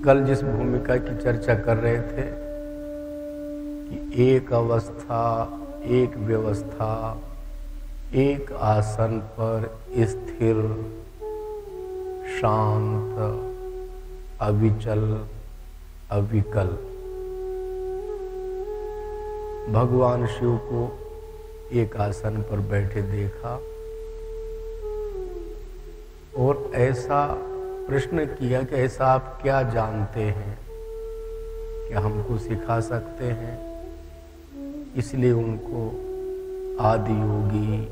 कल जिस भूमिका की चर्चा कर रहे थे कि एक अवस्था, एक व्यवस्था, एक आसन पर स्थिर, शांत, अविचल, अविकल। भगवान शिव को एक आसन पर बैठे देखा और ऐसा प्रश्न किया कि ऐसा आप क्या जानते हैं, क्या हमको सिखा सकते हैं? इसलिए उनको आदि योगी,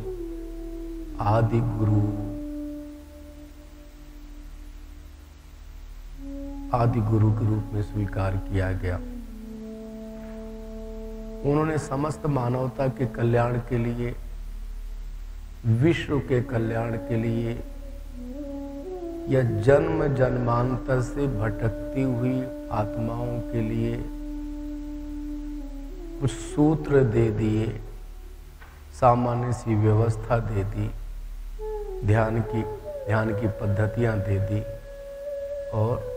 आदि गुरु, आदि गुरु के रूप में स्वीकार किया गया। उन्होंने समस्त मानवता के कल्याण के लिए, विश्व के कल्याण के लिए या जन्म जन्मांतर से भटकती हुई आत्माओं के लिए कुछ सूत्र दे दिए, सामान्य सी व्यवस्था दे दी, ध्यान की पद्धतियां दे दी और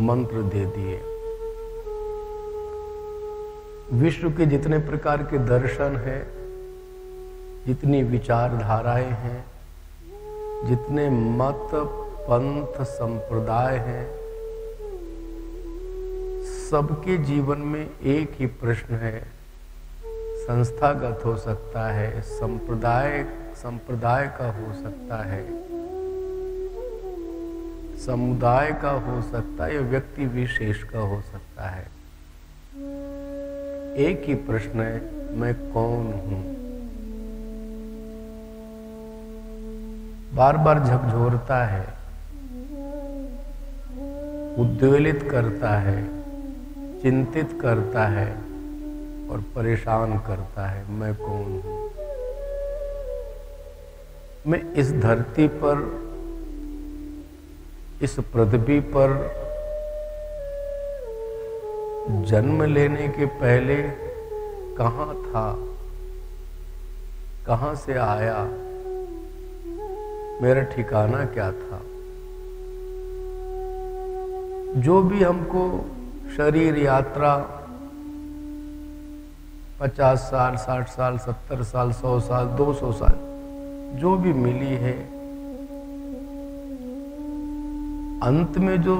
मंत्र दे दिए। विश्व के जितने प्रकार के दर्शन हैं, जितनी विचारधाराएं हैं, जितने मत, पंथ, संप्रदाय हैं, सबके जीवन में एक ही प्रश्न है। संस्थागत हो सकता है, संप्रदाय का हो सकता है, समुदाय का हो सकता है या व्यक्ति विशेष का हो सकता है। एक ही प्रश्न है, मैं कौन हूं? बार बार झकझोरता है, उद्वेलित करता है, चिंतित करता है और परेशान करता है। मैं कौन हूं? मैं इस धरती पर, इस पृथ्वी पर जन्म लेने के पहले कहाँ था, कहाँ से आया, मेरा ठिकाना क्या था? जो भी हमको शरीर यात्रा 50 साल, 60 साल, 70 साल, 100 साल, 200 साल जो भी मिली है, अंत में जो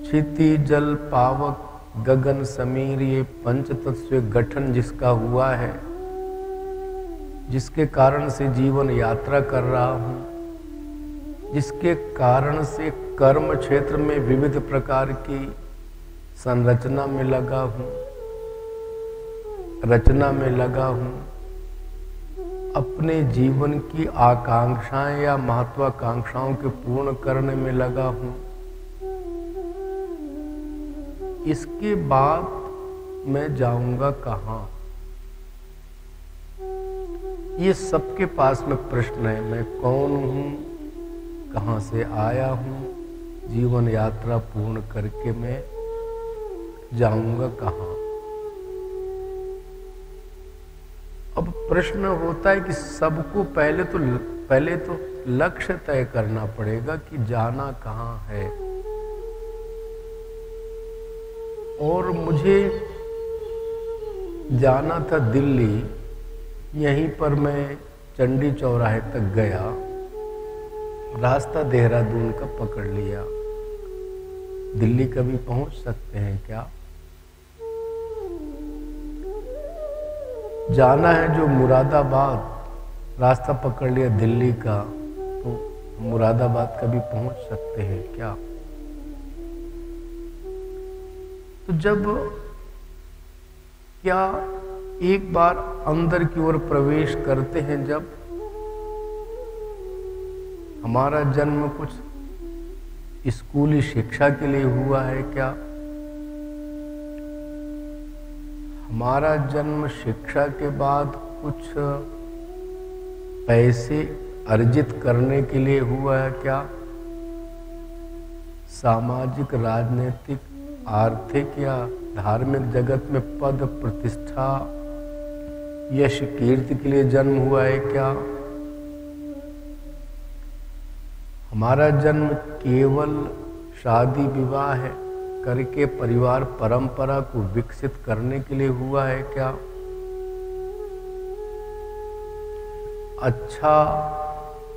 क्षिति, जल, पावक, गगन, समीर, ये पंच तत्व गठन जिसका हुआ है, जिसके कारण से जीवन यात्रा कर रहा हूं, जिसके कारण से कर्म क्षेत्र में विविध प्रकार की संरचना में लगा हूं, रचना में लगा हूं, अपने जीवन की आकांक्षाएं या महत्वाकांक्षाओं के पूर्ण करने में लगा हूं। इसके बाद मैं जाऊंगा कहां? ये सबके पास में प्रश्न है। मैं कौन हूं, कहां से आया हूं, जीवन यात्रा पूर्ण करके मैं जाऊंगा कहां? अब प्रश्न होता है कि सबको पहले तो लक्ष्य तय करना पड़ेगा कि जाना कहां है। और मुझे जाना था दिल्ली। यहीं पर मैं चंडी चौराहे तक गया, रास्ता देहरादून का पकड़ लिया। दिल्ली कभी पहुंच सकते हैं क्या? जाना है जो मुरादाबाद, रास्ता पकड़ लिया दिल्ली का, तो मुरादाबाद कभी पहुंच सकते हैं क्या? तो जब क्या एक बार अंदर की ओर प्रवेश करते हैं, जब हमारा जन्म कुछ स्कूली शिक्षा के लिए हुआ है क्या? हमारा जन्म शिक्षा के बाद कुछ पैसे अर्जित करने के लिए हुआ है क्या? सामाजिक, राजनीतिक, आर्थिक या धार्मिक जगत में पद, प्रतिष्ठा, यश, कीर्ति के लिए जन्म हुआ है क्या? हमारा जन्म केवल शादी विवाह करके परिवार परंपरा को विकसित करने के लिए हुआ है क्या?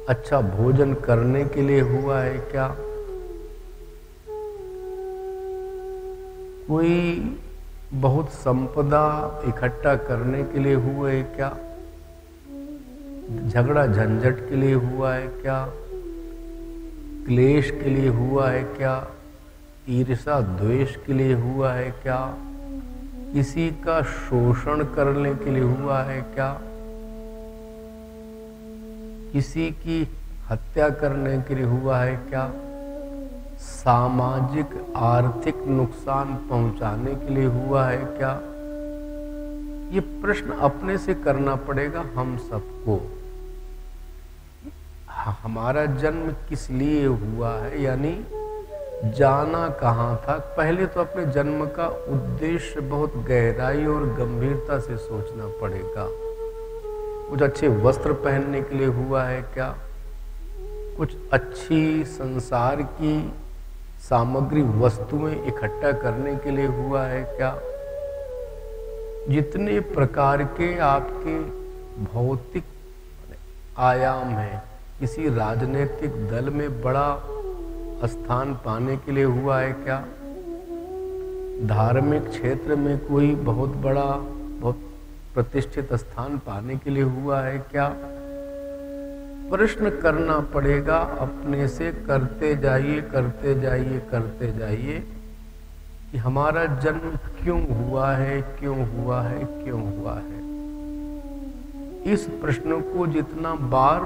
अच्छा भोजन करने के लिए हुआ है क्या? कोई बहुत संपदा इकट्ठा करने के लिए हुआ है क्या? झगड़ा झंझट के लिए हुआ है क्या? क्लेश के लिए हुआ है क्या? ईर्ष्या द्वेष के लिए हुआ है क्या? किसी का शोषण करने के लिए हुआ है क्या? किसी की हत्या करने के लिए हुआ है क्या? सामाजिक आर्थिक नुकसान पहुंचाने के लिए हुआ है क्या? ये प्रश्न अपने से करना पड़ेगा हम सबको। हमारा जन्म किस लिए हुआ है, यानी जाना कहाँ था? पहले तो अपने जन्म का उद्देश्य बहुत गहराई और गंभीरता से सोचना पड़ेगा। कुछ अच्छे वस्त्र पहनने के लिए हुआ है क्या? कुछ अच्छी संसार की सामग्री वस्तुएं इकट्ठा करने के लिए हुआ है क्या? जितने प्रकार के आपके भौतिक आयाम हैं, किसी राजनीतिक दल में बड़ा स्थान पाने के लिए हुआ है क्या? धार्मिक क्षेत्र में कोई बहुत प्रतिष्ठित स्थान पाने के लिए हुआ है क्या? प्रश्न करना पड़ेगा अपने से। करते जाइए कि हमारा जन्म क्यों हुआ है, क्यों हुआ है, क्यों हुआ है। इस प्रश्न को जितना बार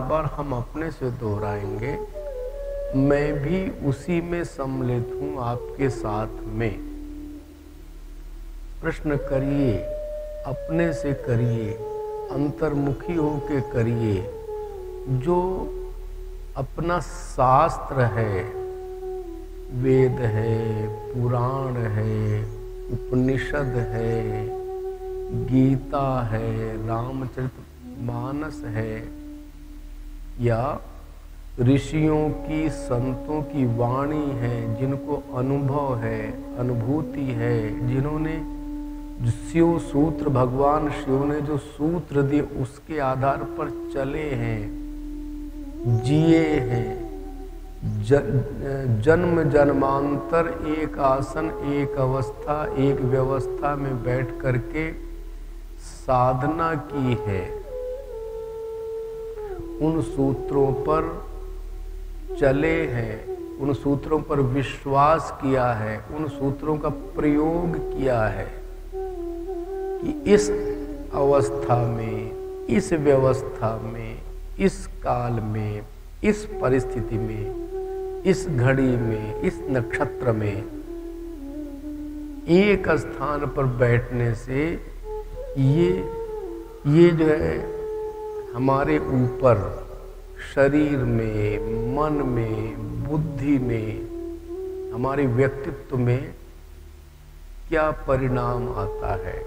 बार हम अपने से दोहराएंगे, मैं भी उसी में सम्मिलित हूं आपके साथ में। प्रश्न करिए, अपने से करिए, अंतर्मुखी होके करिए। जो अपना शास्त्र है, वेद है, पुराण है, उपनिषद है, गीता है, रामचरितमानस है, या ऋषियों की संतों की वाणी है, जिनको अनुभव है, अनुभूति है, जिन्होंने शिव सूत्र, भगवान शिव ने जो सूत्र दिए उसके आधार पर चले हैं, जिए हैं, जन्म जन्मांतर एक आसन, एक अवस्था, एक व्यवस्था में बैठ करके साधना की है, उन सूत्रों पर चले हैं, उन सूत्रों पर विश्वास किया है, उन सूत्रों का प्रयोग किया है कि इस अवस्था में, इस व्यवस्था में, इस काल में, इस परिस्थिति में, इस घड़ी में, इस नक्षत्र में एक स्थान पर बैठने से ये जो है हमारे ऊपर, शरीर में, मन में, बुद्धि में, हमारे व्यक्तित्व में क्या परिणाम आता है।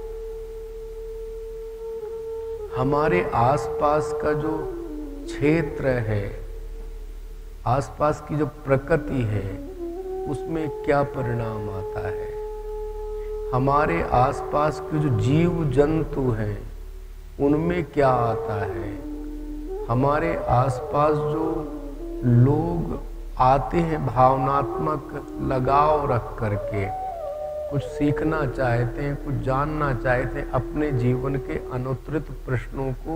हमारे आसपास का जो क्षेत्र है, आसपास की जो प्रकृति है, उसमें क्या परिणाम आता है। हमारे आसपास के जो जीव जंतु हैं, उनमें क्या आता है। हमारे आसपास जो लोग आते हैं भावनात्मक लगाव रख करके, कुछ सीखना चाहते हैं, कुछ जानना चाहते हैं, अपने जीवन के अनुत्तरित प्रश्नों को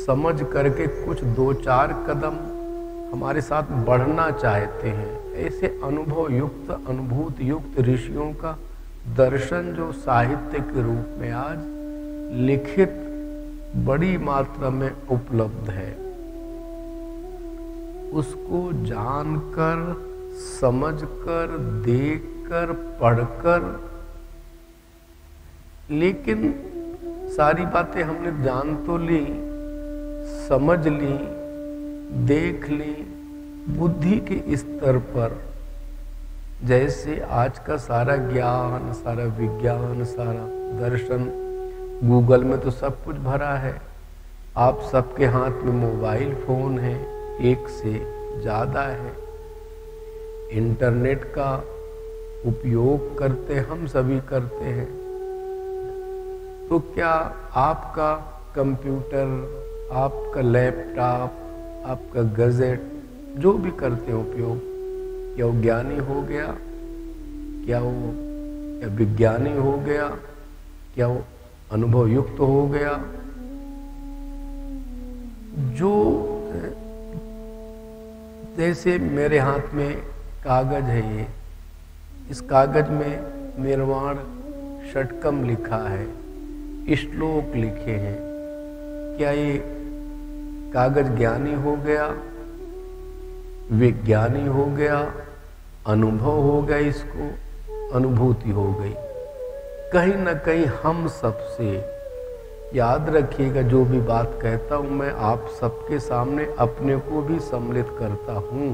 समझ करके कुछ 2-4 कदम हमारे साथ बढ़ना चाहते हैं, ऐसे अनुभव युक्त, अनुभूत युक्त ऋषियों का दर्शन जो साहित्य के रूप में आज लिखित बड़ी मात्रा में उपलब्ध है, उसको जानकर, समझकर, देखकर, पढ़कर, लेकिन सारी बातें हमने जान तो ली, समझ ली, देख ली, बुद्धि के स्तर पर। जैसे आज का सारा ज्ञान, सारा विज्ञान, सारा दर्शन गूगल में तो सब कुछ भरा है। आप सबके हाथ में मोबाइल फोन है, एक से ज़्यादा है। इंटरनेट का उपयोग करते हम सभी करते हैं, तो क्या आपका कंप्यूटर, आपका लैपटॉप, आपका गैजेट जो भी करते हैं उपयोग, क्या वो ज्ञानी हो गया, क्या विज्ञानी हो गया, क्या वो अनुभव युक्त हो गया? जो जैसे मेरे हाथ में कागज है, इस कागज में निर्वाण षटकम लिखा है, श्लोक लिखे हैं, क्या ये कागज ज्ञानी हो गया, विज्ञानी हो गया, अनुभव हो गया, इसको अनुभूति हो गई? कहीं ना कहीं हम सबसे, याद रखिएगा जो भी बात कहता हूं मैं आप सबके सामने अपने को भी सम्मिलित करता हूं।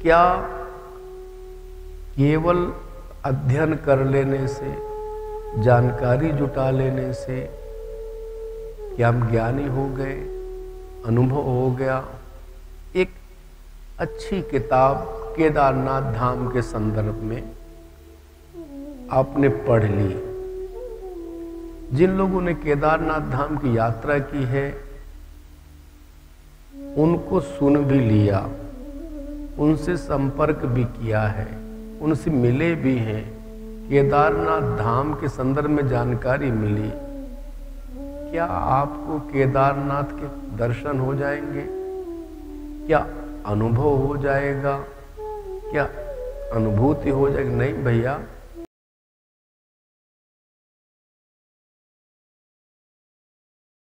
क्या केवल अध्ययन कर लेने से, जानकारी जुटा लेने से क्या हम ज्ञानी हो गए, अनुभव हो गया? एक अच्छी किताब केदारनाथ धाम के संदर्भ में आपने पढ़ ली। जिन लोगों ने केदारनाथ धाम की यात्रा की है उनको सुन भी लिया, उनसे संपर्क भी किया है, उनसे मिले भी हैं, केदारनाथ धाम के संदर्भ में जानकारी मिली। क्या आपको केदारनाथ के दर्शन हो जाएंगे? क्या अनुभव हो जाएगा? क्या अनुभूति हो जाएगी? नहीं भैया,